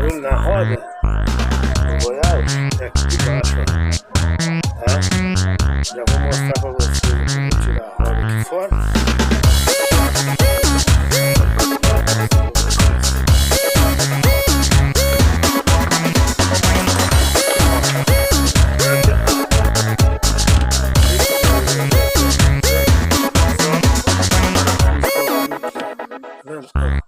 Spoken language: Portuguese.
barulho na roda do Goiás é aqui embaixo, ó. Tá? Já vou mostrar pra vocês. Vou tirar a roda aqui fora. Vamos,